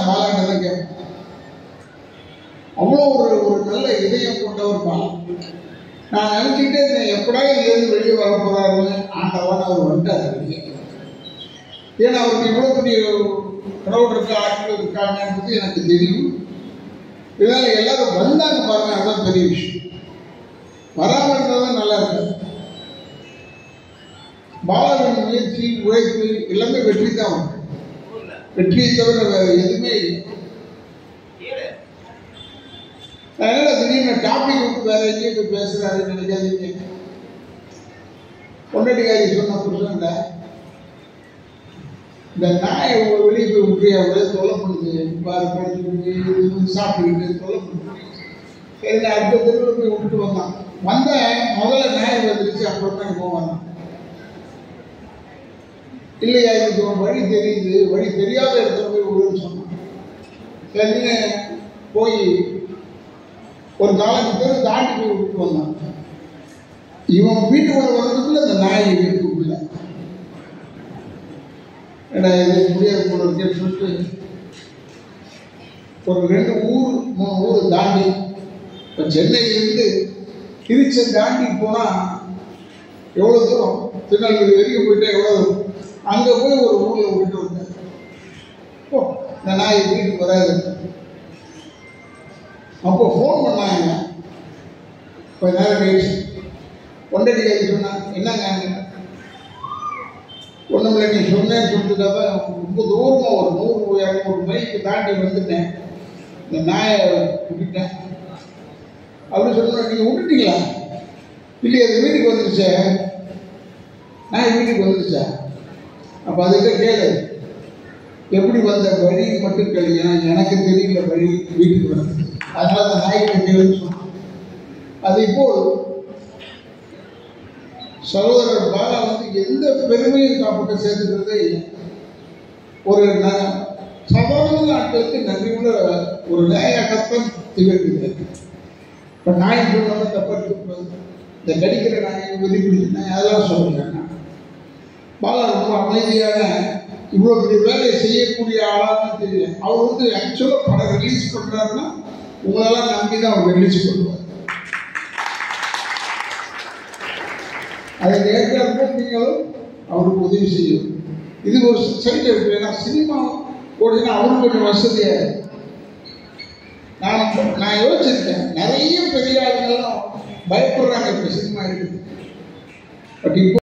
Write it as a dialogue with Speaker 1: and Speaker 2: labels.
Speaker 1: பாலாண்ட தான் கேட்பேன். அவ்வளோ ஒரு நல்ல இதயம் கொண்டவர் பாலா. நான் நினைச்சுக்கிட்டே இருந்தேன், எப்படா இதுலேருந்து வெளியே வர போறாருன்னு. ஆண்டவன் அவர் வந்துட்டார் வெளியே. ஏன்னா அவருக்கு இவ்வளோ பெரிய க்ரௌட் இருக்கா, ஆட்கள் இருக்காங்கன்றது எனக்கு தெரியும். இதனால எல்லாரும் வந்தாங்க பாருங்க, அதுதான் பெரிய விஷயம். வராமல் இருந்தாலும் நல்லா இருக்காது. பாலாவின் முயற்சி, உழைப்பு எல்லாமே வெற்றி தான். வெற்றியை தவிர வேற எதுவுமே இல்லை. அதனால திடீர்னு டாபிக் விட்டு வேற எங்கேயும் போய் பேசுறாருன்னு நினைக்காதீங்க. பொண்டாட்டிக்காரி சொன்ன புருஷன்ல இந்த நாயை வெளியே போய் விட்டு அவரே தொலை பண்ணுது, சாப்பிட்டுக்கிட்டு தொலை பண்ணுது. சரி, அடுத்த தெருவில் போய் விட்டுட்டு வந்தான். முதல்ல நாயை வந்துருச்சு, அப்புறம் தான் இப்போ வந்தான். இல்லையா, இதுக்கு வழி தெரியுது, வழி தெரியாத இடத்துல போய் விடுன்னு சொன்னான். சரின்னு போய் ஒரு 4 பேர் தாண்டி போய் விட்டு வந்தான். இவன் வீட்டுக்குள்ள வர்றதுக்குள்ள அந்த நாய் வீட்டுக்குள்ள இது முடியாது போல இருக்கேன்னு சொல்லிட்டு ஒரு 2 ஊர் 3 ஊர் தாண்டி, இப்போ சென்னையிலிருந்து திருச்சி தாண்டி போனா எவ்வளவு தூரம், திருநெல்வேலி வரைக்கும் போயிட்டா எவ்வளவு தூரம். அங்க போய் ஒரு ஊர்ல விட்டு வந்தேன். இந்த நாய் வீட்டுக்கு வராது. அப்போ ஃபோன் பண்ணாங்க. கொஞ்ச நேரம் கழிச்சு பொண்டாட்டி சொன்னாங்க, என்னங்க ஒன்றும் இல்லை, நீ சொன்னேன்னு சொல்லிட்டுக்காக ரொம்ப தூரமாக ஒரு 100-200 மைலுக்கு தாண்டி வந்துட்டேன், இந்த நாயை விட்டுட்டேன் அப்படின்னு சொன்னா. நீங்கள் விட்டுட்டீங்களா? இல்லையா, அது வீட்டுக்கு வந்துருச்சே, நாய் வீட்டுக்கு வந்துருச்சா? அப்போ அதுக்கிட்ட கேளு, எப்படி வந்த வழி மட்டும் கேளு, எனக்கு தெரியல வழி வீட்டுக்கு வந்து, அதனால அந்த நாய்கிட்ட கேளுன்னு சொன்னான். அதே போல் சகோதரர் பாலா எந்த பெருமையும் சாப்பிட்டு சேர்த்துக்கிறதே இல்லை. ஒரு சாதாரண நாட்களுக்கு நன்றியுள்ள ஒரு நாயகத்தான் திகழ்கிறது. இப்போ நாய் சொன்னாலும் தப்பா இருக்கிறது, இந்த கடிக்கிற நாய், வெளிப்பிடிக்கிற நாய், அதெல்லாம் சொல்லுங்க. பாலா ரொம்ப அமைதியான, இவ்வளோ பெரிய வேலையை செய்யக்கூடிய ஆளான்னு தெரியல. அவர் ஆக்சுவலாக படம் ரிலீஸ் பண்ணுறாருன்னா உங்களெல்லாம் நம்பி தான் அவர் ரிலீஸ் பண்ணுவார். அதை ஏற்கனவே நீங்களும் அவருக்கு உதவி செய்யும். இது ஒரு சைடு இருக்கு. ஏன்னா சினிமா ஓடினா அவருக்கு கொஞ்சம் வசதியாக. நான் யோசிச்சிருக்கேன், நிறைய பெரிய ஆளுங்களும் பயப்படுறாங்க இப்போ சினிமா இருக்குது. பட் இப்போ